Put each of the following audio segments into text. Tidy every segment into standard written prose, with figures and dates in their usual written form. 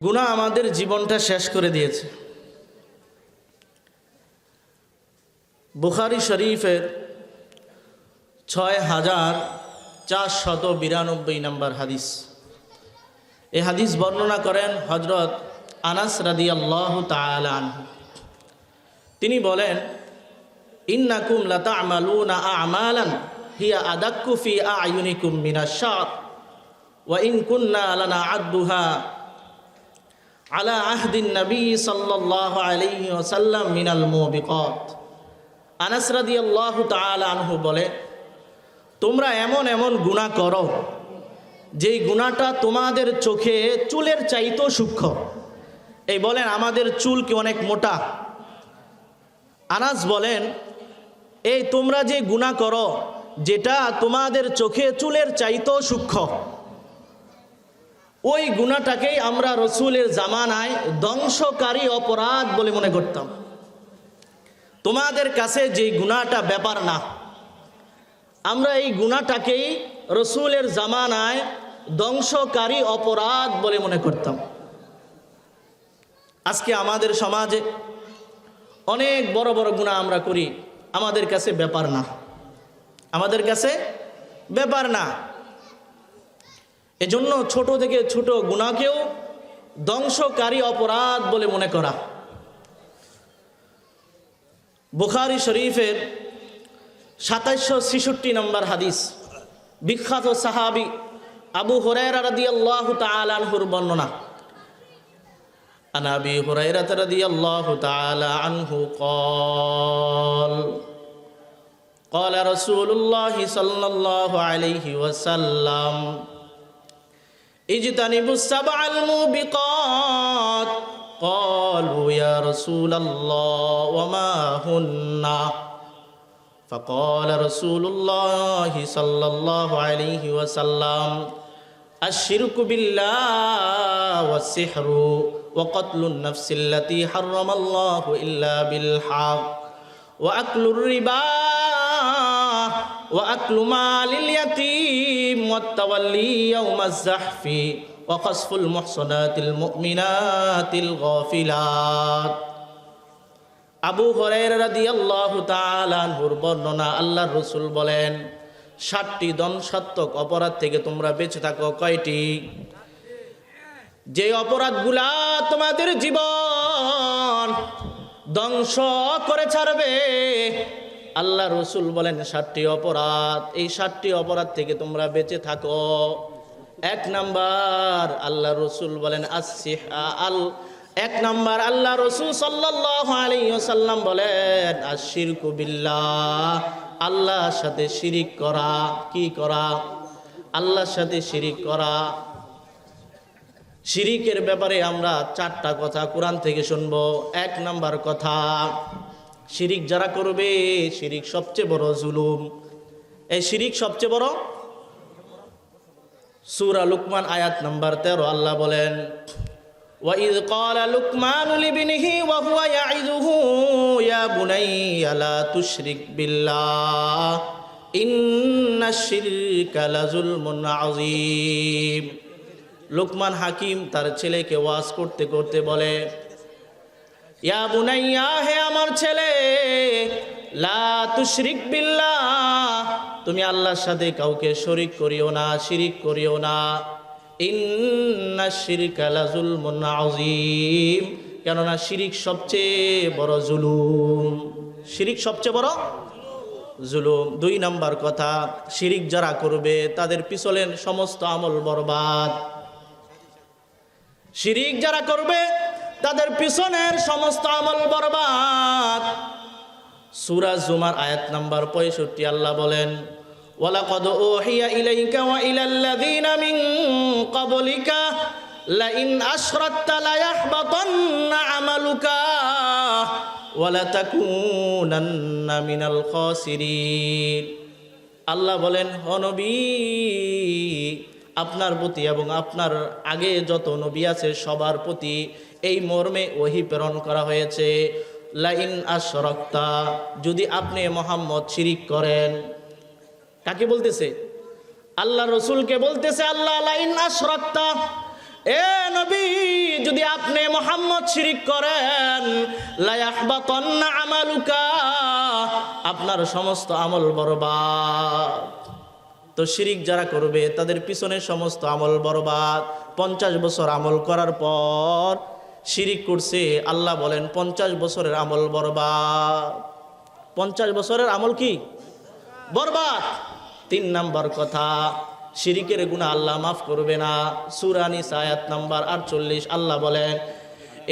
গুনাহ আমাদের জীবনটা শেষ করে দিয়েছে। বুখারী শরীফের ৬,৪৯২ নম্বর হাদিস। এই হাদিস বর্ণনা করেন হযরত আনাস রাদিয়াল্লাহু তাআলা আনহু। তিনি বলেন, ইন্নাকুম লাতা'মালুনা আ'মালান হিয়া আদাক্কু ফি আ'য়ুনিকুম মিনাশ শা'r ওয়া ইন কুন্না লানা'আদ্দুহা আলা আহদিন নবী সাল্লাল্লাহু আলাইহি ওয়াসাল্লাম মিনাল মুবিকাত। আনাস রাদিয়াল্লাহু তাআলা আনহু বলে, তোমরা এমন এমন গুনাহ করো যেই গুনাহটা তোমাদের চোখে চুলের চাইতেও সূক্ষ্ম। এই বলেন, আমাদের চুল কি অনেক মোটা? আনাস বলেন, এই তোমরা যে গুনাহ করো যেটা তোমাদের চোখে চুলের চাইতেও সূক্ষ্ম, ওই গুনাহটাকেই আমরা রসুলের জামানায় ধ্বংসকারী অপরাধ বলে মনে করতাম। তোমাদের কাছে যে গুনাহটা ব্যাপার না, আমরা এই গুনাহটাকেই রসুলের জামানায় ধ্বংসকারী অপরাধ বলে মনে করতাম। আজকে আমাদের সমাজে অনেক বড় বড় গুনাহ আমরা করি, আমাদের কাছে ব্যাপার না, আমাদের কাছে ব্যাপার না। এজন্য ছোট থেকে ছোট গুনাহকেও ধ্বংসকারী অপরাধ বলে মনে করা। বুখারী শরীফের ২৭৬৬ নম্বর হাদিস, বিখ্যাত সাহাবী আবু হুরায়রা রাদিয়াল্লাহু তাআলা আনহুর বর্ণনা। আন আবি হুরায়রা রাদিয়াল্লাহু তাআলা আনহু قال قال رسول الله صلى الله عليه وسلم اجتنبوا السبع الموبقات قالوا يا رسول الله وما هن فقال رسول الله صلى الله عليه وسلم الشرك بالله والسحر وقتل النفس التي حرم الله إلا بالحق وأكل الربا وأكل مال اليتيم والتولي يوم الزحف وقذف المحصنات المؤمنات الغافلات। আবু হুরায়রা রাদিয়াল্লাহু তাআলা আনহুর বর্ণনা, আল্লাহর রাসূল বলেন, ৭টি ধ্বংসাত্মক অপরাধ থেকে তোমরা বেঁচে থাকো। কয়টি? যে অপরাধগুলা তোমাদের জীবন ধ্বংস করে ছাড়বে। আল্লাহ রসুল বলেন ৭টি অপরাধ, এই ৭টি অপরাধ থেকে তোমরা বেঁচে থাকো। ১ নাম্বার, আল্লাহ রসুল বলেন এক নাম্বার, আল্লাহ রসুল সাল্লাল্লাহু আলাইহি ওয়াসাল্লাম বলেন আশিরকু বিল্লাহ, আল্লাহর সাথে শিরিক করা। কি করা? আল্লাহর সাথে শিরিক করা। শিরিকের ব্যাপারে আমরা 4টা কথা কোরআন থেকে শুনবো। ১ নাম্বার কথা, শিরিক যারা করবে, শিরিক সবচেয়ে বড় জুলুম। এই শিরিক সবচেয়ে বড়। সূরা লুকমান আয়াত নাম্বার 13 আল্লাহ বলেন, وَإِذْ قَالَ لُقْمَانُ لِابْنِهِ وَهُوَ يَعِظُهُ يَا بُنَيَّ لَا تُشْرِكْ بِاللَّهِ إِنَّ الشِّرْكَ لَظُلْمٌ عَظِيمٌ। লুকমান হাকিম তার ছেলেকে ওয়াজ করতে করতে বলে, ইয়া বুনাইয়া, হে আমার ছেলে, লা তুশরিক বিল্লাহ, তুমি আল্লাহর সাথে কাউকে শরীক করিও না, শিরিক করিও না। ইন্নাশ শিরকা লাযুলমুন আযীম, কেননা শিরিক সবচেয়ে বড় জুলুম। শিরিক সবচেয়ে বড় জুলুম। ২ নাম্বার কথা, শিরিক যারা করবে তাদের পিছনের সমস্ত আমল বরবাদ। শিরিক যারা করবে তাদের পিছনের সমস্ত আমল বরবাদ। সূরা জুমার আয়াত নাম্বার 65 আল্লাহ বলেন, ওয়ালাকাদ উহিয়া ইলাইকা ওয়া ইলাল্লাযীনা মিন ক্বাবলিকা লাইন আশরাকতা লায়াহবাতান্না আমালুকা ওয়া লাতাকুনান্না মিনাল খাসিরিন। আল্লাহ বলেন, হে নবী, আপনার প্রতি এবং আপনার আগে যত নবী আছে সবার প্রতি এই মর্মে ওহী প্রেরণ করা হয়েছে, লাইন আশরাকতা, যদি আপনি মুহাম্মদ শিরিক করেন। কাকে বলতেছে? আল্লাহ রসুলকে বলতেছে আল্লাহ, লাইন আশরাকতা, এ নবী, যদি আপনি মুহাম্মদ শিরিক করেন, লা ইয়াহবাতান্না আমালুকা, আপনার সমস্ত আমল বরবাদ। তো শিরিক যারা করবে তাদের পিছনে সমস্ত আমল বরবাদ। 50 বছর আমল করার পর শিরিক করছে, আল্লাহ বলেন 50 বছরের আমল বরবাদ। 50 বছরের আমল কি বরবাদ। 3 নাম্বার কথা, শিরিকের গুনাহ আল্লাহ মাফ করবে না। সূরা নিসা আয়াত নাম্বার 48 আল্লাহ বলেন,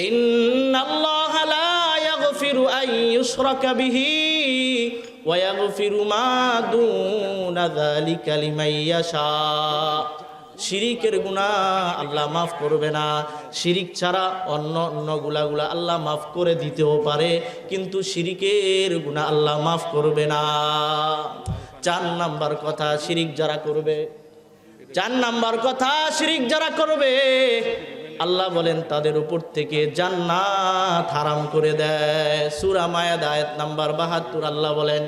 ইন্নাল্লাহা লা ইয়াগফিরু আন ইউশরাকা বিহি ওয়া ইয়াগফিরু মা দুনা যালিকা লিমান ইয়াশা। শিরিকের গুনাহ আল্লাহ মাফ করবে না। শিরিক ছাড়া অন্য গুলা আল্লাহ মাফ করে দিতেও পারে, কিন্তু শিরিকের গুনাহ আল্লাহ মাফ করবে না। 4 নাম্বার কথা, শিরিক যারা করবে, 4 নাম্বার কথা, শিরিক যারা করবে আল্লাহ বলেন তাদের উপর থেকে জান্নাত হারাম করে দেয়। সূরা মায়েদা আয়াত নাম্বার 72 আল্লাহ বলেন,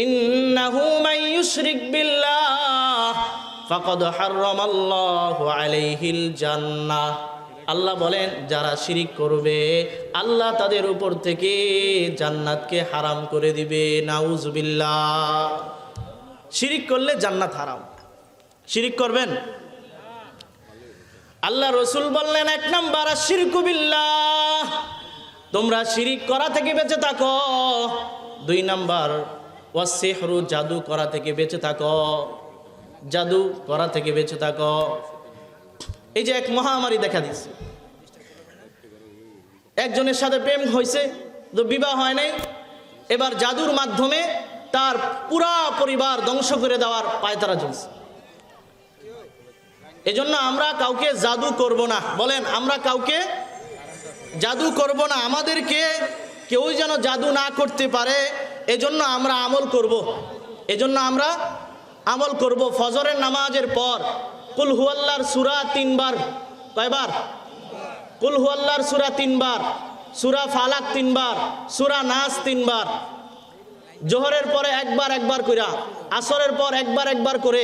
ইন্নাহু মান ইউশরিক বিল্লাহ ফাকাদ হারামাল্লাহু আলাইহিল জান্নাহ। আল্লাহ বলেন যারা শিরিক করবে আল্লাহ তাদের উপর থেকে জান্নাতকে হারাম করে দিবে। নাউজুবিল্লাহ। শিরিক করলে জান্নাত হারাম। শিরিক করবেন? আল্লাহ রসুল বললেন 1 নাম্বার আশরিকু বিল্লাহ, তোমরা শিরিক করা থেকে বেঁচে থাকো। 2 নাম্বার ওয়াসিহরু, জাদু করা থেকে বেঁচে থাকো। জাদু করা থেকে বেঁচে থাকো। এই যে এক মহামারী দেখা দিচ্ছে, একজনের সাথে প্রেম হয়েছে তো বিবাহ হয় নাই, এবার জাদুর মাধ্যমে তার পুরা পরিবার ধ্বংস করে দেওয়ার পায়তারা চলছে। এজন্য আমরা কাউকে জাদু করব না। বলেন, আমরা কাউকে জাদু করব না। আমাদেরকে কেউ যেন জাদু না করতে পারে, এজন্য আমরা আমল করব। এজন্য আমরা আমল করব। ফজরের নামাজের পর কুল হুয়াল্লাহর সূরা 3 বার। কয়বার? কুল হুয়াল্লাহর সূরা 3 বার, সূরা ফালাক 3 বার, সূরা নাস 3 বার। জোহরের পরে একবার করে, আসরের পর একবার করে,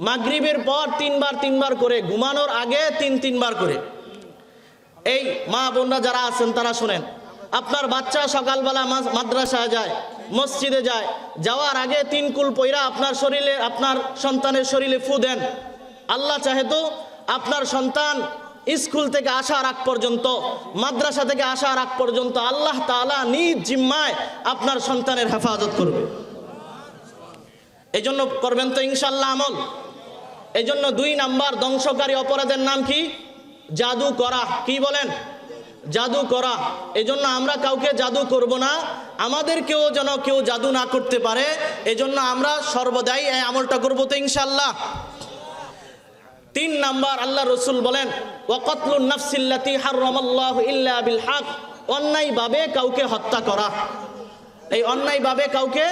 মাগরিবের পর 3 বার করে, ঘুমানোর আগে 3 বার করে। এই মা বোনরা যারা আছেন তারা শুনেন, আপনার বাচ্চা সকালবেলা মাদ্রাসায় যায়, মসজিদে যায়, যাওয়ার আগে 3 কুল পয়রা আপনার শরীরে, আপনার সন্তানের শরীরে ফু দেন। আল্লাহ চাহে তো আপনার সন্তান স্কুল থেকে আসার আগ পর্যন্ত, মাদ্রাসা থেকে আসার আগ পর্যন্ত আল্লাহ তাআলা নিজ জিম্মায় আপনার সন্তানের হেফাজত করবে। এই জন্য করবেন তো ইনশাল্লাহ আমল। এই জন্য 2 নাম্বার ধ্বংসকারী অপরাধের নাম কি? জাদু করা। কি বলেন? জাদু করা। এই জন্য আমরা কাউকে জাদু করব না, আমাদেরকেও যেন কেউ জাদু না করতে পারে। এই জন্য আমরা সর্বদাই এই আমলটা করবো তো ইনশাল্লাহ। 3 নাম্বার আল্লাহ রসুল বলেন, ওয়া কাতলুন নাফসিল্লাতী হারামাল্লাহু ইল্লা বিল হক, অন্যায়ভাবে কাউকে হত্যা করা। এই অন্যায়ভাবে কাউকে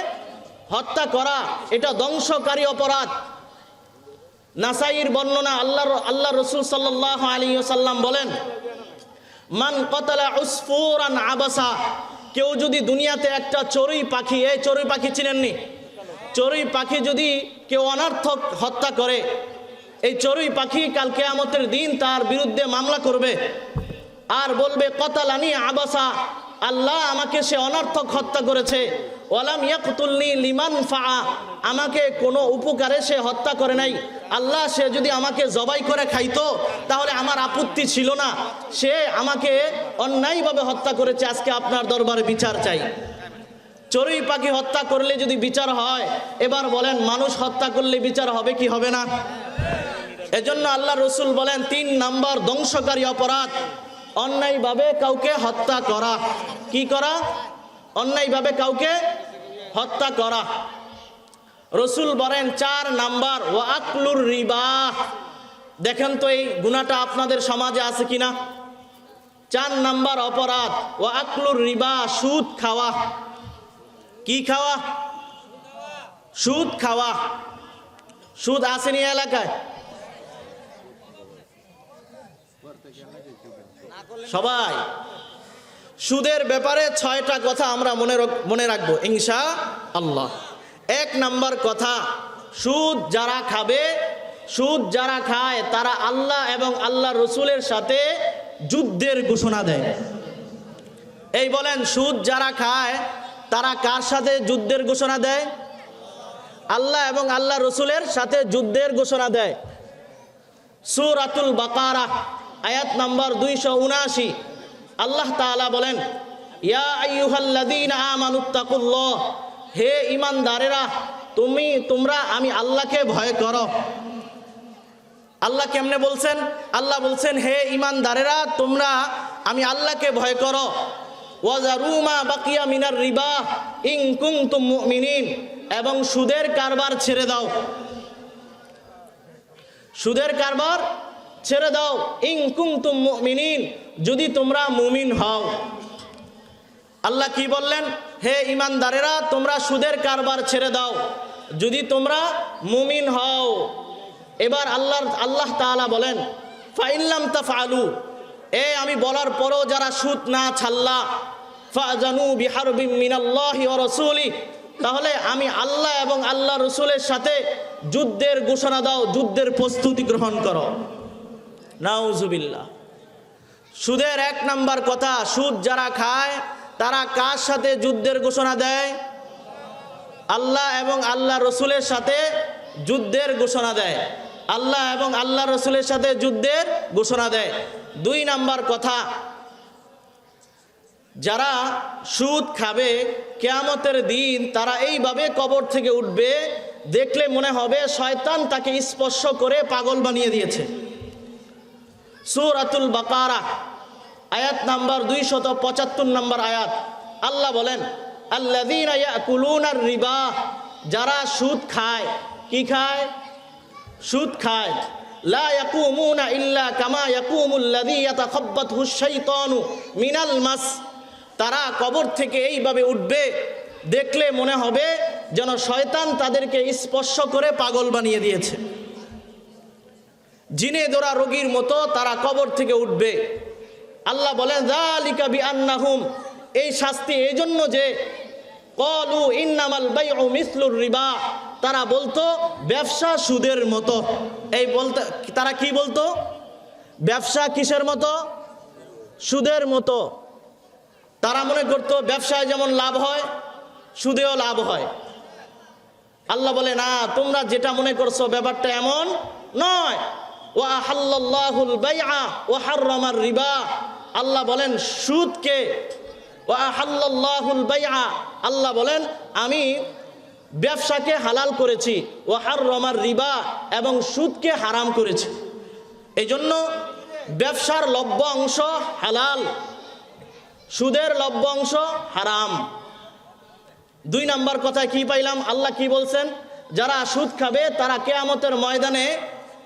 হত্যা করা এটা ধ্বংসকারী অপরাধ। নাসাইর বর্ণনা, আল্লাহ রসুল সাল্লাল্লাহু আলাইহি ওয়াসাল্লাম বলেন, মান কাতালা উসফুরান আবাসা, কেউ যদি দুনিয়াতে একটা চড়ুই পাখি, এই চড়ুই পাখি চিনেননি? চড়ুই পাখি যদি কেউ অনর্থক হত্যা করে, এই চড়ুই পাখি কাল কিয়ামতের দিন তার বিরুদ্ধে মামলা করবে আর বলবে কাতালানি আবাসা, আল্লাহ আমাকে সে অনর্থক হত্যা করেছে। ওয়ালাম ইয়াকতুলনি লিমান ফা, আমাকে কোনো উপকারে সে হত্যা করে নাই। আল্লাহ সে যদি আমাকে জবাই করে খাইতো তাহলে আমার আপত্তি ছিল না, সে আমাকে অন্যায়ভাবে হত্যা করেছে, আজকে আপনার দরবারে বিচার চাই। চড়ুই পাখি হত্যা করলে যদি বিচার হয়, এবার বলেন মানুষ হত্যা করলে বিচার হবে কি হবে না? এজন্য আল্লাহ রসুল বলেন 3 নাম্বার ধ্বংসকারী অপরাধ অন্যায়ভাবে কাউকে হত্যা করা। কি করা? অন্যায়ভাবে কাউকে হত্যা করা। রসুল বলেন 4 নাম্বার ওয়া আকলুর রিবা। দেখেন তো এই গুনাহটা আপনাদের সমাজে আছে কিনা? 4 নাম্বার অপরাধ ওয়া আকলুর রিবা, সুদ খাওয়া। কি খাওয়া? সুদ খাওয়া। সুদ আসেনি এলাকায়? সবাই সুদের ব্যাপারে 6টা কথা আমরা মনে রাখবো ইনশাআল্লাহ। 1 নাম্বার কথা, সুদ যারা খাবে সুদ যারা খায় তারা আল্লাহ এবং আল্লাহ রসুলের সাথে যুদ্ধের ঘোষণা দেয়। এই বলেন, সুদ যারা খায় তারা কার সাথে যুদ্ধের ঘোষণা দেয়? আল্লাহ এবং আল্লাহ রসুলের সাথে যুদ্ধের ঘোষণা দেয়। সূরাতুল বাকারা আয়াত নাম্বার 279 আল্লাহ তাআলা বলেন, ইয়া আইয়ুহাল্লাযীনা আমানুত্তাকুল্লাহ, হে ঈমানদারেরা তোমরা আমি আল্লাহকে ভয় করো। আল্লাহ কেমনে বলছেন? আল্লাহ বলছেন, হে ঈমানদারেরা তোমরা আমি আল্লাহকে ভয় করো। ওয়াজারু মা বাকিয়া মিনার রিবা ইন কুনতুম মুমিনিন, এবং সুদের কারবার ছেড়ে দাও। সুদের কারবার ছেড়ে দাও, ইন কুনতুম মুমিনিন, যদি তোমরা মুমিন হও। আল্লাহ কি বললেন? হে ঈমানদারেরা তোমরা সুদের কারবার ছেড়ে দাও যদি তোমরা মুমিন হও। এবার আল্লাহ তাআলা বলেন, ফাইল্লাম তাফআলু, আমি বলার পরও যারা সুদ না ছাড়লা, ফাজানু বিহারবিম মিনাল্লাহি ওয়া রাসূলিহি, তাহলে আমি আল্লাহ এবং আল্লাহ রসুলের সাথে যুদ্ধের ঘোষণা দাও, যুদ্ধের প্রস্তুতি গ্রহণ করো। নাউজুবিল্লাহ। সুদের 1 নাম্বার কথা, সুদ যারা খায় তারা কার সাথে যুদ্ধের ঘোষণা দেয়? আল্লাহ এবং আল্লাহ রসুলের সাথে যুদ্ধের ঘোষণা দেয়। আল্লাহ এবং আল্লাহ রসুলের সাথে যুদ্ধের ঘোষণা দেয়। 2 নাম্বার কথা, যারা সুদ খাবে কিয়ামতের দিন তারা এইভাবে কবর থেকে উঠবে, দেখলে মনে হবে শয়তান তাকে স্পর্শ করে পাগল বানিয়ে দিয়েছে। সূরাতুল বাকারা আয়াত নাম্বার 275 নম্বর আয়াত আল্লাহ বলেন, আল্লাযীনা ইয়াকুলুনার রিবা, যারা সুদ খায়। কি খায়? সুদ খায়। লা ইয়াকুমুনা ইল্লা কামা ইয়াকুমুল্লাযী ইয়াতাখাব্বাতুহুশ শাইতানু মিনাল মাস, তারা কবর থেকে এইভাবে উঠবে, দেখলে মনে হবে যেন শয়তান তাদেরকে স্পর্শ করে পাগল বানিয়ে দিয়েছে। জিনে ধরা রোগীর মতো তারা কবর থেকে উঠবে। আল্লাহ বলেন, যালিকা বিআন্নাহুম, এই শাস্তি এই জন্য যে ক্বালু ইন্নামাল বাইউ মিসলুর রিবা, তারা বলতো ব্যবসা সুদের মতো। এই বলতে তারা কি বলতো? ব্যবসা কিসের মতো? সুদের মতো। তারা মনে করতো ব্যবসায় যেমন লাভ হয় সুদেও লাভ হয়। আল্লাহ বলে, না, তোমরা যেটা মনে করছো ব্যাপারটা এমন নয়। ওয়া আহাল্লাল্লাহুল বাইআ ওয়া হাররামার রিবা, আল্লাহ বলেন সুদকে, ওয়া আহাল্লাল্লাহুল বাইআ, আল্লাহ বলেন আমি ব্যবসাকে হালাল করেছি, ওয়া হাররামার রিবা, এবং সুদকে হারাম করেছি। এই জন্য ব্যবসার লভ্য অংশ হালাল, সুদের লভ্য অংশ হারাম। 2 নাম্বার কথায় কি পাইলাম? আল্লাহ কি বলছেন? যারা সুদ খাবে তারা কিয়ামতের ময়দানে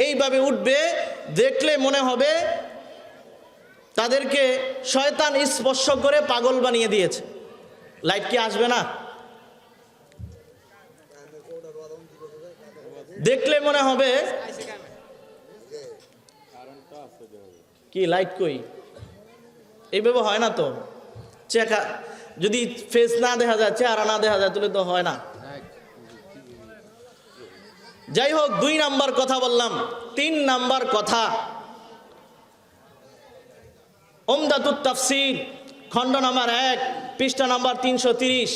এইভাবে উঠবে, দেখলে মনে হবে তাদেরকে শয়তান স্পর্শ করে পাগল বানিয়ে দিয়েছে। লাইট কি আসবে না? দেখলে মনে হবে কি লাইট কই? এইভাবে হয় না তো। যদি ফেস না দেখা যায়, চেহারা না দেখা যায়, তাহলে তো হয় না। যাই হোক, 2 নাম্বার কথা বললাম। 3 নাম্বার কথা, উমদাতুত তাফসীর খণ্ড নাম্বার 1 পৃষ্ঠা নাম্বার 330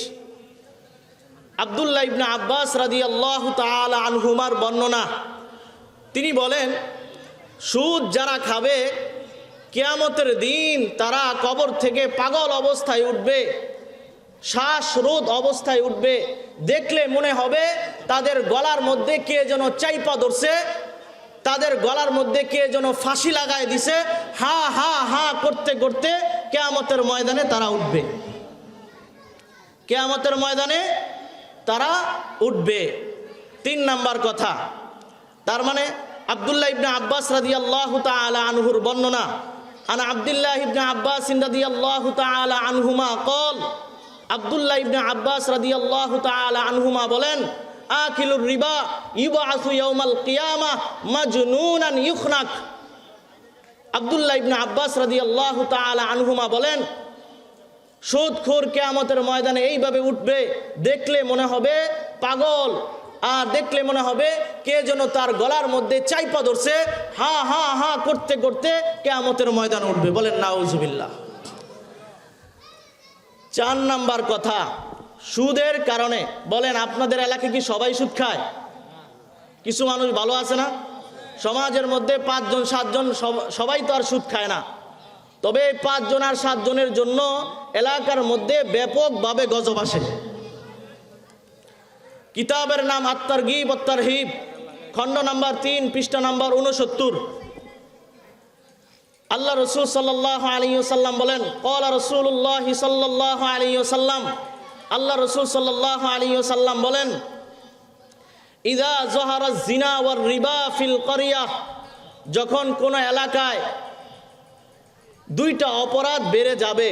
আব্দুল্লাহ ইবনে আব্বাস রাদিয়াল্লাহু তাআলা আনহুমার বর্ণনা। তিনি বলেন, সুদ যারা খাবে কিয়ামতের দিন তারা কবর থেকে পাগল অবস্থায় উঠবে, শ্বাসরোধ অবস্থায় উঠবে, দেখলে মনে হবে তাদের গলার মধ্যে কে যেন চাইপা ধরছে, তাদের গলার মধ্যে কে যেন ফাঁসি লাগায় দিছে। হা হা হা করতে করতে কিয়ামতের ময়দানে তারা উঠবে। কিয়ামতের ময়দানে তারা উঠবে। 3 নাম্বার কথা, তার মানে আব্দুল্লাহ ইবনে আব্বাস রাদিয়াল্লাহু তাআলা আনহুর বর্ণনা, আনা আব্দুল্লাহ ইবনে আব্বাস রাদিয়াল্লাহু তাআলা আনহুমা قال, আব্দুল্লাহ ইবনে আব্বাস রাদিয়াল্লাহু তাআলা আনহুমা বলেন, আকিলুর রিবা ইউবাসু ইয়াউমাল কিয়ামাহ মাজনুনান ইউখনাক। আব্দুল্লাহ ইবনে আব্বাস রাদিয়াল্লাহু তাআলা আনহুমা বলেন, সুদখোর কিয়ামতের ময়দানে এইভাবে উঠবে, দেখলে মনে হবে পাগল, আর দেখলে মনে হবে কে যেন তার গলার মধ্যে চাইপা ধরছে, হা হা হা করতে করতে কিয়ামতের ময়দান উঠবে। বলেন নাউজুবিল্লাহ। 4 নাম্বার কথা, সুদের কারণে। বলেন আপনাদের এলাকায় কি সবাই সুদ খায়? কিছু মানুষ ভালো আছে না? সমাজের মধ্যে 5 জন 7 জন সবাই তো আর সুদ খায় না। তবে 5 জন আর 7 জনের জন্য এলাকার মধ্যে ব্যাপকভাবে গজব আসে। কিতাবের নাম আত-তারগীব ওয়াত-তারহিব, খণ্ড নাম্বার 3, পৃষ্ঠা নাম্বার 69। আল্লাহ রাসূল সাল্লাল্লাহু আলাইহি ওয়াসাল্লাম বলেন, ক্বালা রাসূলুল্লাহ সাল্লাল্লাহু আলাইহি ওয়াসাল্লাম, আল্লাহ রাসূল সাল্লাল্লাহু আলাইহি ওয়াসাল্লাম বলেন, ইযা যাহারা যিনা ওয়ার রিবা ফিল ক্বরিয়াহ, যখন কোন এলাকায় 2টা অপরাধ বেড়ে যাবে।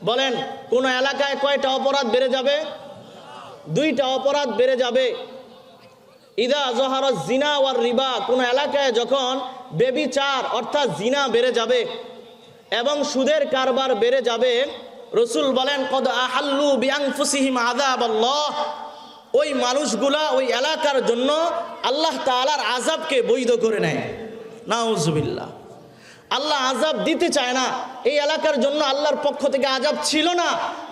বলেন কোন এলাকায় কয়টা অপরাধ বেড়ে যাবে? 2টা অপরাধ বেড়ে যাবে। ইযা যাহারা যিনা ওয়ার রিবা, কোন এলাকায় যখন ব্যভিচার অর্থাৎ জিনা বেড়ে যাবে এবং সুদের কারবার বেড়ে যাবে, রাসূল বলেন কদ আহাল্লু বিআনফুসিহিম আযাবাল্লাহ, ওই মানুষগুলা ওই এলাকার জন্য আল্লাহ তাআলার আযাবকে বৈধ করে নেয়। নাউজুবিল্লাহ। আল্লাহ আযাব দিতে চায় না, এই এলাকার জন্য আল্লাহর পক্ষ থেকে আযাব ছিল না।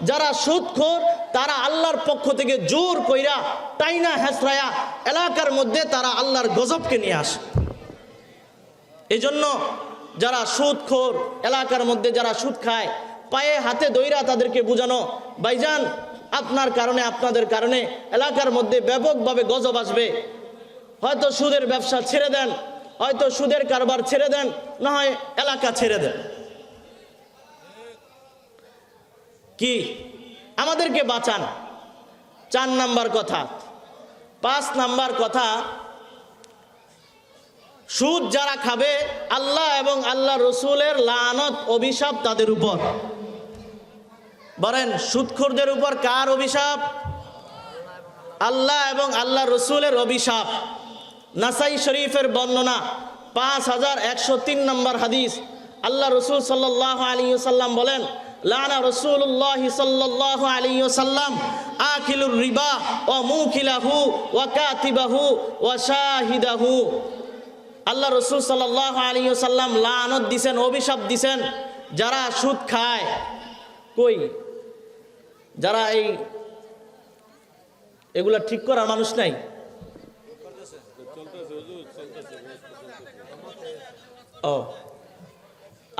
যারা সুদখোর তারা আল্লাহর পক্ষ থেকে জোর কইরা টাইনা হেসরায়া এলাকার মধ্যে তারা আল্লাহর গজবকে নিয়ে আসে। এজন্য যারা সুদখোর এলাকার মধ্যে যারা সুদ খায়, পায়ে হাতে দইরা তাদেরকে বুঝানো, ভাইজান আপনার কারণে আপনাদের কারণে এলাকার মধ্যে ব্যাপকভাবে গজব আসবে। হয়তো সুদের ব্যবসা ছেড়ে দেন, হয়তো সুদের কারবার ছেড়ে দেন, না হয় এলাকা ছেড়ে দেন। কি আমাদেরকে বাঁচান। 4 নাম্বার কথা। 5 নাম্বার কথা, সুদ যারা খাবে আল্লাহ এবং আল্লাহ রসুলের লানত অভিশাপ তাদের উপর। বলেন সুদখোরদের উপর কার অভিশাপ? আল্লাহ এবং আল্লাহ রসুলের অভিশাপ। নাসাই শরীফের বর্ণনা 5103 নম্বর হাদিস। আল্লাহ রসুল সাল্লাল্লাহু আলাইহি ওয়াসাল্লাম বলেন, লানা রাসূলুল্লাহ সাল্লাল্লাহু আলাইহি ওয়াসাল্লাম আকিলুর রিবা ওয়া মুকিলাহু ওয়া কাতিবাহু ওয়া শাহিদাহু। আল্লাহ রসুল সাল্লাল্লাহু আলাইহি ওয়াসাল্লাম লানত দিছেন, অভিশাপ দিছেন যারা সুদ খায়। কই যারা এগুলা ঠিক করার মানুষ নাই? ও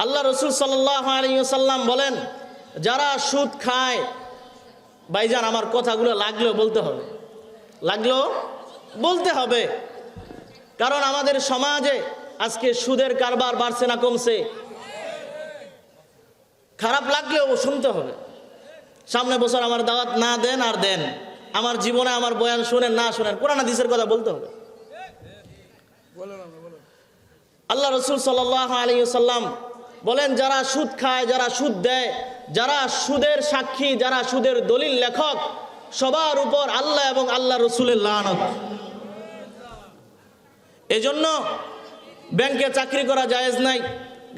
আল্লাহ রসুল সাল্লাল্লাহু আলাইহি ওয়াসাল্লাম বলেন, যারা সুদ খায়, ভাইজান আমার কথাগুলো লাগলেও বলতে হবে, লাগলেও বলতে হবে। কারণ আমাদের সমাজে আজকে সুদের কারবার বাড়ছে না কমছে? খারাপ লাগলেও শুনতে হবে। সামনে বছর আমার দাওয়াত না দেন আর দেন, আমার জীবনে আমার বয়ান শুনেন না শুনেন, কোরআন হাদিসের কথা বলতে হবে। আল্লাহ রসুল সাল্লাল্লাহু আলাইহি ওয়াসাল্লাম বলেন, যারা সুদ খায়, যারা সুদ দেয়, যারা সুদের সাক্ষী, যারা সুদের দলিল লেখক, সবার উপর আল্লাহ এবং আল্লাহ রসুলের লানত। এজন্য ব্যাংকে চাকরি করা জায়েজ নাই,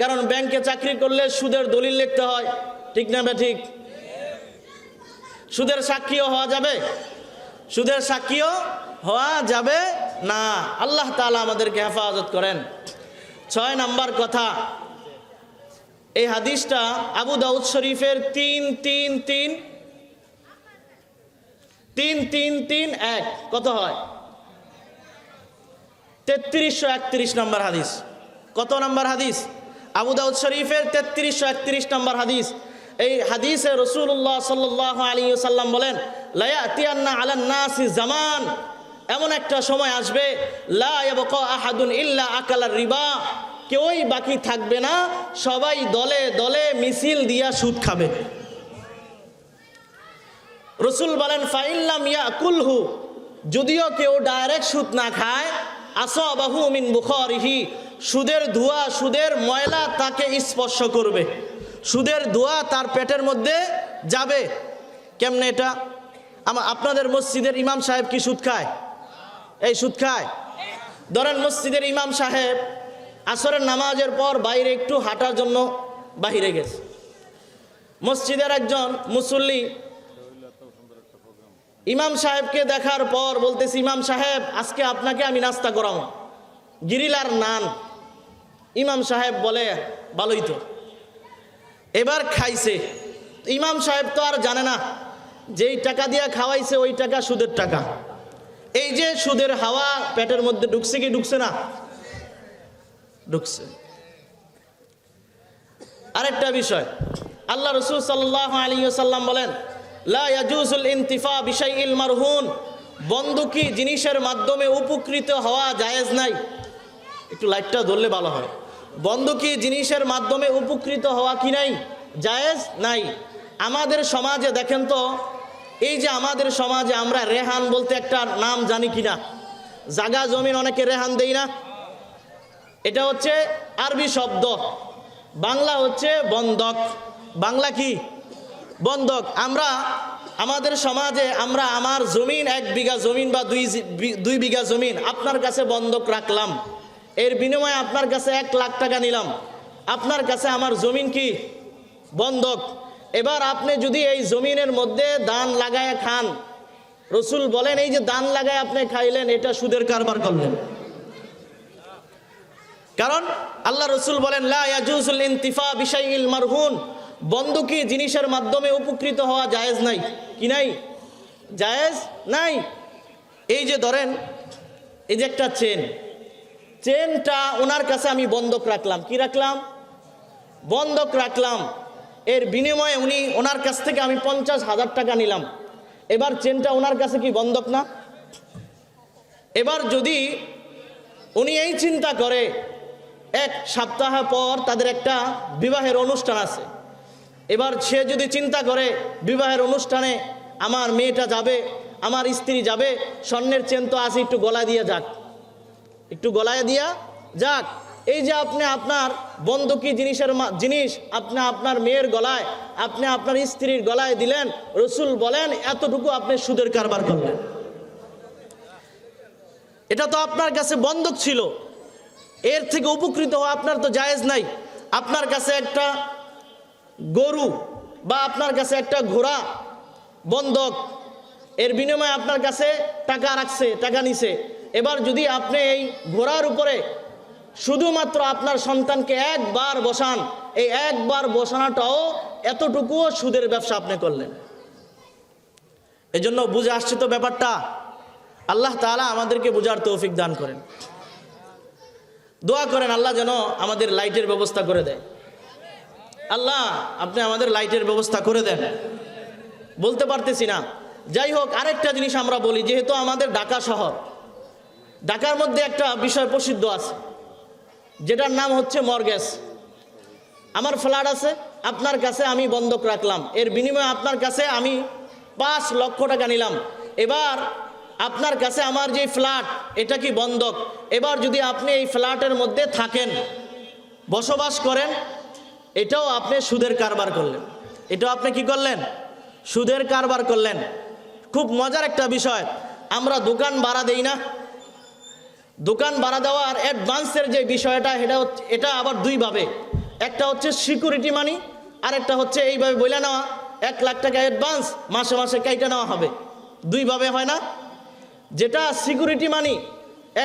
কারণ ব্যাংকে চাকরি করলে সুদের দলিল লিখতে হয়। ঠিক না ঠিক? সুদের সাক্ষীও হওয়া যাবে? সুদের সাক্ষীও হওয়া যাবে না। আল্লাহ তাআলা আমাদেরকে হেফাজত করেন। 6 নাম্বার কথা, এই হাদিসটা আবু দাউদ শরীফের 3331 কত হয়? 3331 নম্বর হাদিস। কত নম্বর হাদিস? আবু দাউদ শরীফের 3331 নম্বর হাদিস। এই হাদিসে রাসূলুল্লাহ সাল্লাল্লাহু আলাইহি ওয়াসাল্লাম বলেন, লা ইয়াতিয়ান্না আলান নাসি জামান, এমন একটা সময় আসবে, লা ইয়াবকা আহাদুন ইল্লা আকালার রিবা, কেউই বাকি থাকবে না, সবাই দলে দলে মিছিল দিয়া সুদ খাবে। রাসূল বলেন, ফাইল্লাম ইয়াকুলহু, যদিও কেউ ডাইরেক্ট সুদ না খায়, আসাবাহু মিন বুখারিহি, সুদের ধোঁয়া, সুদের ময়লা তাকে স্পর্শ করবে, সুদের ধোঁয়া তার পেটের মধ্যে যাবে। কেমনে এটা? আপনাদের মসজিদের ইমাম সাহেব কি সুদ খায়? এই সুদ খায়? ধরেন মসজিদের ইমাম সাহেব আসরের নামাজের পর বাইরে একটু হাঁটার জন্য বাহিরে গেছে। মসজিদের একজন মুসল্লি, ইমাম সাহেবকে দেখার পর বলতেছি, ইমাম সাহেব আজকে আপনাকে আমি নাস্তা করাবো, গ্রিল আর নান। ইমাম সাহেব বলে ভালোই তো। এবার খাইছে। ইমাম সাহেব তো আর জানে না যেই টাকা দিয়ে খাওয়াইছে ওই টাকা সুদের টাকা। এই যে সুদের হাওয়া পেটের মধ্যে ঢুকছে কি ঢুকছে না? ঢুকছে। আরেকটা বিষয়, আল্লাহ রাসূল সাল্লাল্লাহু আলাইহি ওয়াসাল্লাম বলেন, লা ইয়াজুজুল ইনতিফা বিশাইইল মারহুন, বন্দুকি জিনিসের মাধ্যমে উপকৃত হওয়া জায়েজ নাই। একটু লাইটটা ধরলে ভালো হয়। বন্দুকি জিনিসের মাধ্যমে উপকৃত হওয়া কি নাই? জায়েজ নাই। আমাদের সমাজে দেখেন তো, এই যে আমাদের সমাজে আমরা রেহান বলতে একটা নাম জানি কিনা? জাগা জমিন অনেকে রেহান দেই না? এটা হচ্ছে আরবি শব্দ, বাংলা হচ্ছে বন্ধক। বাংলা কি? বন্ধক। আমরা আমাদের সমাজে আমরা আমার জমিন 1 বিঘা জমিন বা 2 বিঘা জমিন আপনার কাছে বন্ধক রাখলাম, এর বিনিময়ে আপনার কাছে 1 লাখ টাকা নিলাম, আপনার কাছে আমার জমিন কি? বন্ধক। এবার আপনি যদি এই জমিনের মধ্যে দান লাগায় খান, রসুল বলেন এই যে দান লাগায় আপনি খাইলেন, এটা সুদের কারবার করলেন। কারণ আল্লাহ রসুল বলেন, লা ইয়াজুজুল ইনতিফা বিশাইইল মারহুন, বন্দুকি জিনিসের মাধ্যমে উপকৃত হওয়া জায়েজ নাই। কি নাই? জায়েজ নাই। এই যে ধরেন, এই যে একটা চেনটা ওনার কাছে আমি বন্ধক রাখলাম। কি রাখলাম? বন্ধক রাখলাম। এর বিনিময়ে ওনার কাছ থেকে আমি 50,000 টাকা নিলাম। এবার চেনটা ওনার কাছে কি বন্ধক না? এবার যদি উনি এই চিন্তা করে 1 সপ্তাহ পর তাদের একটা বিবাহের অনুষ্ঠান আছে, এবার সে যদি চিন্তা করে বিবাহের অনুষ্ঠানে আমার মেয়েটা যাবে, আমার স্ত্রী যাবে, স্বর্ণের চেন তো আছে, একটু গলায় দিয়ে যাক, একটু গলায় দিয়া যাক। এই যে আপনি আপনার বন্ধকি জিনিস আপনি আপনার মেয়ের গলায়, আপনি আপনার স্ত্রীর গলায় দিলেন, রসুল বলেন এতটুকু আপনি সুদের কারবার করলেন। এটা তো আপনার কাছে বন্ধক ছিল, এর থেকে উপকৃত হওয়া আপনার তো জায়েজ নাই। আপনার কাছে একটা গরু বা আপনার কাছে একটা ঘোড়া বন্ধক, এর বিনিময়ে আপনার কাছে টাকা রাখছে, টাকা নিছে। এবার যদি আপনি এই ঘোড়ার উপরে শুধুমাত্র আপনার সন্তানকে 1 বার বসান, এই 1 বার বসানোটাও এতটুকুও সুদের ব্যবসা আপনি করলেন। এজন্য বুঝে আসছে তো ব্যাপারটা? আল্লাহ তাআলা আমাদেরকে বুঝার তৌফিক দান করেন। দোয়া করেন আল্লাহ যেন আমাদের লাইটের ব্যবস্থা করে দেয়। আল্লাহ আপনি আমাদের লাইটের ব্যবস্থা করে দেন। বলতে পারতেছি না। যাই হোক, আরেকটা জিনিস আমরা বলি, যেহেতু আমাদের ঢাকা শহর, ঢাকার মধ্যে একটা বিষয় প্রসিদ্ধ আছে যেটার নাম হচ্ছে মর্গেজ। আমার ফ্ল্যাট আছে, আপনার কাছে আমি বন্ধক রাখলাম, এর বিনিময়ে আপনার কাছে আমি 5 লক্ষ টাকা নিলাম। এবার আপনার কাছে আমার যে ফ্ল্যাট, এটা কি বন্ধক। এবার যদি আপনি এই ফ্ল্যাটের মধ্যে থাকেন, বসবাস করেন, এটাও আপনি সুদের কারবার করলেন। এটাও আপনি কি করলেন? সুদের কারবার করলেন। খুব মজার একটা বিষয়, আমরা দোকান ভাড়া দেই না? দোকান ভাড়া দেওয়ার অ্যাডভান্সের যে বিষয়টা, এটা আবার 2 ভাবে। একটা হচ্ছে সিকিউরিটি মানি, আর একটা হচ্ছে এইভাবে বইলা নেওয়া, 1 লাখ টাকা অ্যাডভান্স, মাসে মাসে কাইটা নেওয়া হবে। 2 ভাবে হয় না? যেটা সিকিউরিটি মানি,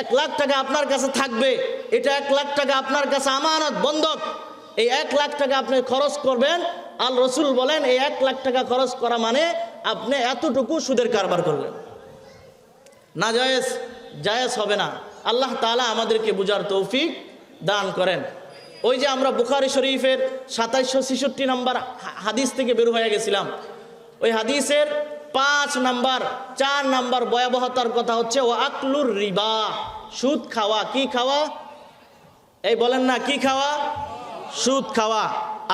1 লাখ টাকা আপনার কাছে থাকবে, এটা 1 লাখ টাকা আপনার কাছে আমানত বন্ধক। এই 1 লাখ টাকা আপনি খরচ করবেন। আল রসুল বলেন এই 1 লাখ টাকা খরচ করা মানে আপনি এতটুকু সুদের কারবার করলেন। না জায়েজ, জায়েজ হবে না। আল্লাহ তাআলা আমাদেরকে বুঝার তৌফিক দান করেন। ওই যে আমরা বুখারী শরীফের 2766 নম্বর হাদিস থেকে বের হয়ে গেছিলাম, ওই হাদিসের 5 নাম্বার 4 নাম্বার ভয়াবহতার কথা হচ্ছে ও আকলুর রিবা, সুদ খাওয়া। কি খাওয়া? এই বলেন না, কি খাওয়া? সুদ খাওয়া।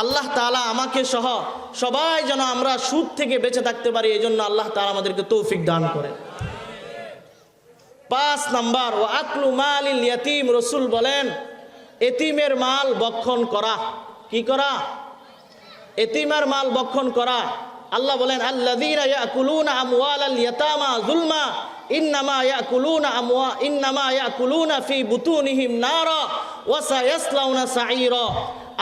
আল্লাহ তাআলা আমাকে সহ সবাই যেন আমরা সুদ থেকে বেঁচে থাকতে পারি, এই জন্য আল্লাহ তাআলা আমাদেরকে তৌফিক দান করেন। 5 নাম্বার ও আকলু মালিল ইয়াতীম, রসুল বলেন এতিমের মাল ভক্ষণ করা। কি করা? এতিমের মাল ভক্ষণ করা। আল্লাহ বলেন আল্লাযীনা ইয়াকুলুনা আমওয়ালাল ইয়াতামা যুলমা ইন্নামা ইয়াকুলুনা ফি বুতুনিহিম নারা ওয়া সায়াসলাউনা সাঈরা।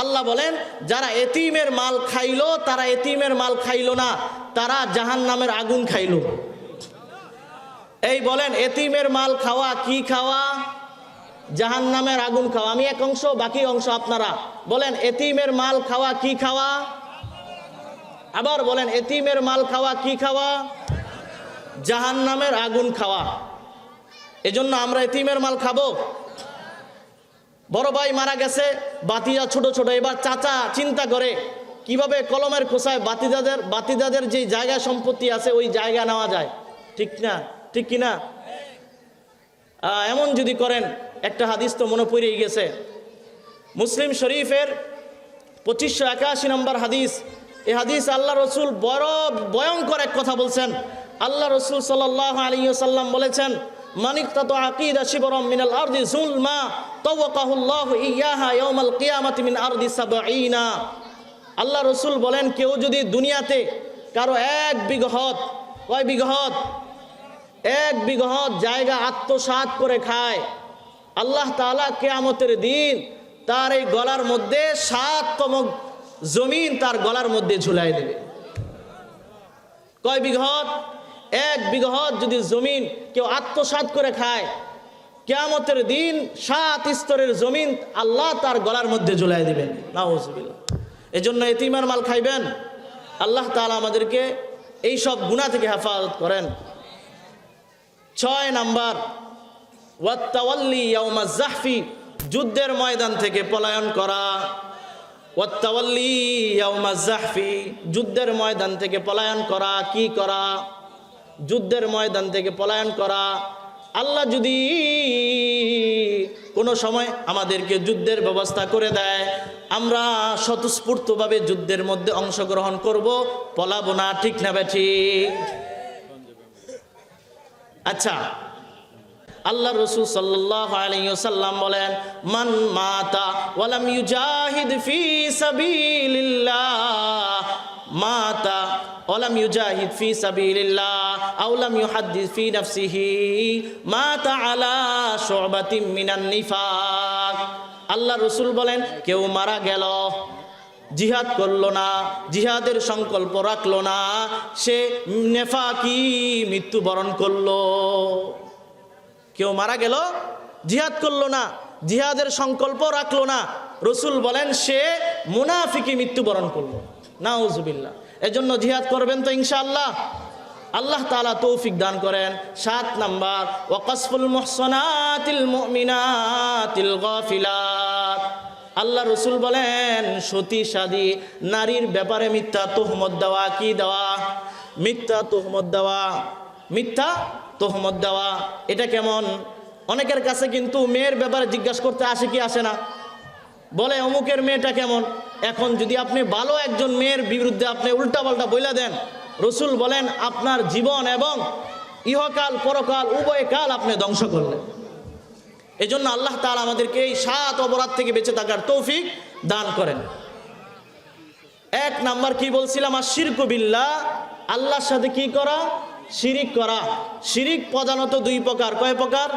আল্লাহ বলেন যারা এতিমের মাল খাইলো, তারা এতিমের মাল খাইলো না, তারা জাহান্নামের আগুন খাইলো। এই বলেন, এতিমের মাল খাওয়া কি খাওয়া? জাহান্নামের আগুন খাওয়া। আমি এক অংশ, বাকি অংশ আপনারা বলেন, এতিমের মাল খাওয়া কি খাওয়া? আবার বলেন, এতিমের মাল খাওয়া কি খাওয়া? জাহান্নামের আগুন খাওয়া। এজন্য আমরা এতিমের মাল খাবো? বড় ভাই মারা গেছে, বাতিজা ছোট ছোট, এবার চাচা চিন্তা করে কিভাবে কলমের খোসায় বাতিজাদের যে জায়গা সম্পত্তি আছে ওই জায়গা নেওয়া যায়। ঠিক না? ঠিক কিনা? এমন যদি করেন, একটা হাদিস তো মনে পড়েই গেছে, মুসলিম শরীফের 2581 নম্বর হাদিস। এই হাদিস আল্লাহ রসুল বড় ভয়ঙ্কর এক কথা বলছেন। আল্লাহ রসুল সাল্লাল্লাহু আলাইহি ওয়াসাল্লাম বলেছেন, মানিকতাতু আকিদা শিবরাম মিনাল আরদি যুলমা তাওয়াকাহুল্লাহু ইয়াহা ইয়াউমাল কিয়ামাতি মিন আরদি 70। আল্লাহ রসুল বলেন, কেউ যদি দুনিয়াতে কারো 1 বিঘত, কয় বিঘত? 1 বিঘত জায়গা আত্মসাৎ করে খায়, আল্লাহ তাআলা কিয়ামতের দিন তার এই গলার মধ্যে 7তম জমিন তার গলার মধ্যে ঝুলাই দেবে। কয় বিঘত? 1 বিঘত যদি জমিন কেউ আত্মসাৎ করে খায়, কিয়ামতের দিন 7 স্তরের জমিন আল্লাহ তার গলার মধ্যে ঝুলাই দিবেন। নাউজুবিল্লাহ। এজন্য এতিমের মাল খাইবেন? আল্লাহ তাআলা আমাদেরকে এই সব গুনাহ থেকে হেফাজত করেন। 6 নাম্বার, ওয়াত্তাওয়াল্লি ইয়াউমাজ জাহফি, যুদ্ধের ময়দান থেকে পলায়ন করা। ওয়াত্তাওয়াল্লি ইয়াউমাজ জাহফি, যুদ্ধের ময়দান থেকে পলায়ন করা। কি করা? যুদ্ধের ময়দান থেকে পলায়ন করা। আল্লাহ যদি কোনো সময় আমাদেরকে যুদ্ধের ব্যবস্থা করে দেয়, আমরা স্বতঃস্ফূর্তভাবে যুদ্ধের মধ্যে অংশগ্রহণ করব, পলাবো না। ঠিক না ঠিক? আচ্ছা, আল্লাহ রসুল সাল্লাল্লাহু আলাইহি ওয়াসাল্লাম বলেন, মান মাতা ওয়ালাম ইউজাহিদ ফি সাবিলিল্লাহ, মাতা ওয়ালাম ইউজাহিদ ফি সাবিলিল্লাহ আও লাম ইউহাদ্দিস ফি নাফসিহি মাতা আলা শুবাতিন মিনান নিফাক। আল্লাহ রসুল বলেন, কেউ মারা গেল, জিহাদ করলো না, জিহাদের সংকল্প রাখলো না, সে নেফাকি মৃত্যুবরণ করলো। কেউ মারা গেল, জিহাদ করলো না, জিহাদের সংকল্প রাখলো না, রসুল বলেন সে মুনাফিকি মৃত্যুবরণ করলো। নাউজুবিল্লাহ। এজন্য জিহাদ করবেন তো ইনশাআল্লাহ? আল্লাহ তাআলা তৌফিক দান করেন। 7 নাম্বার, ওয়াকাসফুল মুহসানাতিল মুমিনাতিল গাফিলাত। আল্লাহ রসুল বলেন, সতী সাদী নারীর ব্যাপারে মিথ্যা তোহমত দেওয়া। কি দেওয়া? মিথ্যা তোহমত দেওয়া। মিথ্যা তোহমত দেওয়া এটা কেমন? অনেকের কাছে কিন্তু মেয়ের ব্যাপারে জিজ্ঞাসা করতে আসে কি আসে না, বলে অমুকের মেয়েটা কেমন। এখন যদি আপনি ভালো একজন মেয়ের বিরুদ্ধে আপনি উল্টাপাল্টা বইলা দেন, রসুল বলেন আপনার জীবন এবং ইহকাল পরকাল উভয় কাল আপনি ধ্বংস করলেন। এজন্য আল্লাহ তাআলা আমাদেরকে এই 7 অপরাধ থেকে বেঁচে থাকার তৌফিক দান করেন। 1 নাম্বার কি বলছিলাম? আর শিরকু বিল্লাহ, আল্লাহর সাথে কি করা? শিরিক করা। শিরিক প্রধানত 2 প্রকার। কয় প্রকার?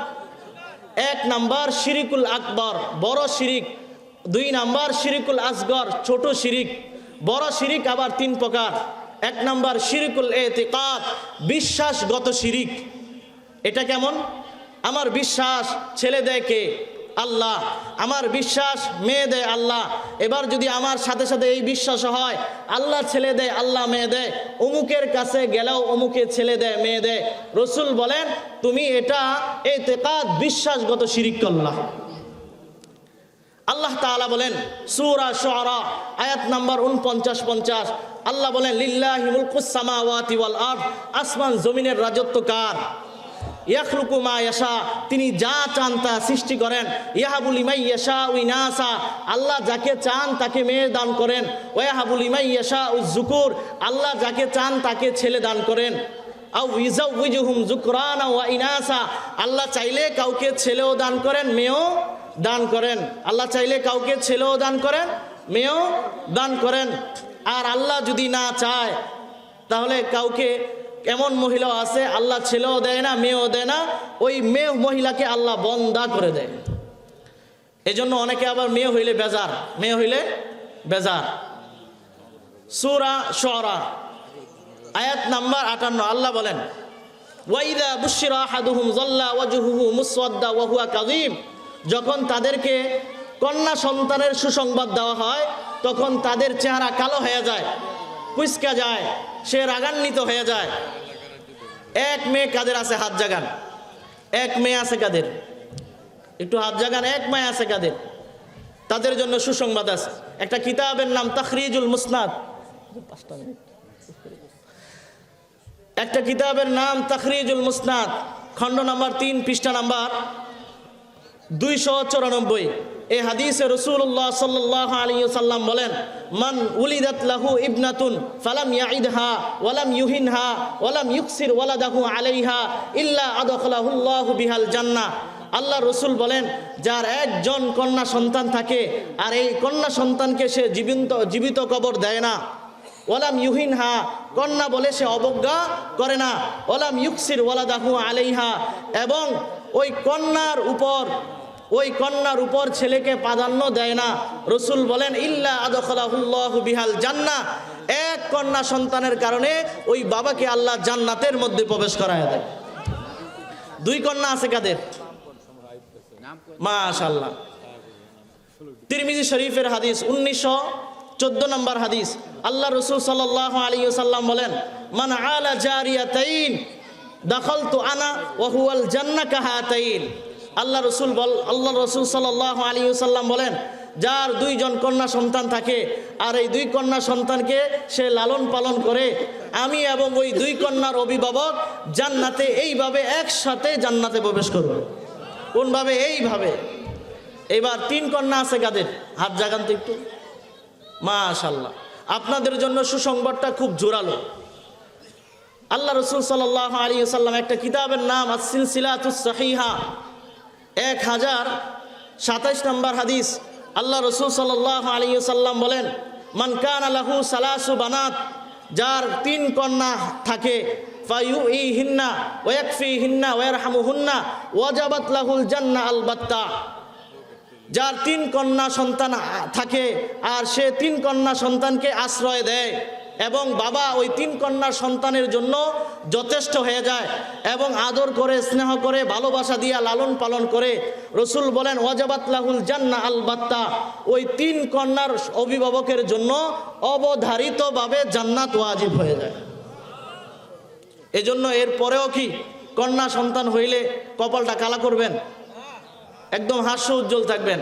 1 নাম্বার শিরিকুল আকবর, বড় শিরিক। 2 নাম্বার শিরিকুল আসগর, ছোট শিরিক। বড় শিরিক আবার 3 প্রকার। 1 নাম্বার শিরিকুল এতিকাদ, বিশ্বাসগত শিরিক। এটা কেমন? আমার বিশ্বাস ছেলে দেয় কে? আল্লাহ। আমার বিশ্বাস মেয়ে দেয় আল্লাহ। এবার যদি আমার সাথে সাথে এই বিশ্বাস হয় আল্লাহ ছেলে দেয়, আল্লাহ মেয়ে দেয়, অমুকের কাছে গেলেও অমুকে ছেলে দেয় মেয়ে দেয়, রসুল বলেন তুমি এটা এতেকাদ বিশ্বাসগত শিরিক করলা। আল্লাহ তাআলা বলেন সূরা শুআরা আয়াত নাম্বার 49-50, আল্লাহ বলেন লিল্লাহি মুলকুস সামাওয়াতি ওয়াল আরদ, আসমান জমিনের রাজত্ব কার? ইয়াখলুকু মা ইয়াশা, তিনি যা চান তা সৃষ্টি করেন। ইয়াহাবু লিমান ইয়াশাউ ইনাসা, আল্লাহ যাকে চান তাকে মেয়ে দান করেন। ওয়াহাবু লিমান ইয়াশাউ যুকুর, আল্লাহ যাকে চান তাকে ছেলে দান করেন। আও ইযাউযুহুম যুকরানা ওয়া ইনাসা, আল্লাহ চাইলে কাউকে ছেলেও দান করেন মেয়েও দান করেন। আল্লাহ চাইলে কাউকে ছেলেও দান করেন মেয়েও দান করেন। আর আল্লাহ যদি না চায় তাহলে কাউকে, এমন মহিলাও আছে আল্লাহ ছেলেও দেয় না মেয়েও দেয় না, ওই মেয়ে মহিলাকে আল্লাহ বন্দা করে দেয়। এজন্য অনেকে আবার মেয়ে হইলে বেজার, মেয়ে হইলে বেজার। সূরা শুআরা আয়াত নাম্বার 58, আল্লাহ বলেন ওয়াইদা বুশিরা আহাদুহুম যাল্লা ওয়াজহুহু মুসওয়াদ্দা ওয়া হুয়া কাযীম, যখন তাদেরকে কন্যা সন্তানের সুসংবাদ দেওয়া হয় তখন তাদের চেহারা কালো হয়ে যায়, কুঁচকা যায়, সে রাগান্বিত হয়ে যায়। এক মেয়ে কাদের আছে হাত জাগান? এক মেয়ে আছে কাদের? একটু হাত জাগান। এক মেয়ে আছে কাদের? তাদের জন্য সুসংবাদ আছে। একটা কিতাবের নাম তাখরিজুল মুসনাদ, একটা কিতাবের নাম তাখরিজুল মুসনাদ, খণ্ড নাম্বার 3, পৃষ্ঠা নাম্বার 294। এই হাদিসে রাসূলুল্লাহ সাল্লাল্লাহু আলাইহি ওয়াসাল্লাম বলেন, মান উলিদাত লাহু ইবনাতুন ফালাম ইয়াইদহা ওয়ালাম ইউহিনহা ওয়ালাম ইউকসির ওয়ালাদাহু আলাইহা ইল্লা আদখালাহুল্লাহু বিহাল জান্নাহ। আল্লাহ রসুল বলেন, যার একজন কন্যা সন্তান থাকে আর এই কন্যা সন্তানকে সে জীবিত কবর দেয় না, ওয়ালাম ইউহিনহা, কন্যা বলে সে অবজ্ঞা করে না, ওয়ালাম ইউকসির ওয়ালাদাহু আলাইহা, এবং ওই কন্যার উপর ছেলেকে প্রাধান্য দেয় না, রসুল বলেন ইল্লা আদখালাহুল্লাহু বিহাল জান্নাহ, এক কন্যা সন্তানের কারণে ওই বাবাকে আল্লাহ জান্নাতের মধ্যে প্রবেশ করায় দেয়। 2 কন্যা আছে কাদের? মাশাআল্লাহ। তিরমিজি শরীফের হাদিস 1914 নম্বর হাদিস, আল্লাহ রসুল সাল্লাল্লাহু আলাইহি ওয়াসাল্লাম বলেন, মান আলা জারিয়াতাইন দাখালতু আনা ওয়া হুয়াল জান্নাহ কাহাতাইন। আল্লাহ রসুল সাল্লাল্লাহু আলাইহি ওয়াসাল্লাম বলেন, যার 2 জন কন্যা সন্তান থাকে আর এই 2 কন্যা সন্তানকে সে লালন পালন করে, আমি এবং ওই 2 কন্যার অভিভাবক জান্নাতে এইভাবে একসাথে জান্নাতে প্রবেশ করব। কোনভাবে? এইভাবে। এবার 3 কন্যা আছে কাদের? হাত জাগান তো একটু। মাশাআল্লাহ, আপনাদের জন্য সুসংবাদটা খুব জোরালো। আল্লাহ রসুল সাল্লাল্লাহু আলাইহি ওয়াসাল্লাম, একটা কিতাবের নাম আস-সিলসিলাতুস সহিহা, 1027 নম্বর হাদিস, আল্লাহ রসুল সাল্লাল্লাহু আলাইহি ওয়াসাল্লাম বলেন, মান কানা লাহু সালাসু বানাত, যার 3 কন্যা থাকে, ফায়ুইহিন্না ওয়া ইয়াকফিহিন্না ওয়া ইয়ারহামুহুন্না ওয়াজাবাত লাহুল জান্নাহ আলবাত্তা, যার 3 কন্যা সন্তান থাকে আর সে 3 কন্যা সন্তানকে আশ্রয় দেয় এবং বাবা ওই 3 কন্যা সন্তানের জন্য যথেষ্ট হয়ে যায় এবং আদর করে, স্নেহ করে, ভালোবাসা দিয়া লালন পালন করে, রসুল বলেন ওয়াজাবাত লাহুল জান্নাহ আলবাত্তা, ওই 3 কন্যার অভিভাবকের জন্য অবধারিতভাবে জান্নাত ওয়াজিব হয়ে যায়। এজন্য এর পরেও কি কন্যা সন্তান হইলে কপালটা কালা করবেন? একদম হাস্য উজ্জ্বল থাকবেন।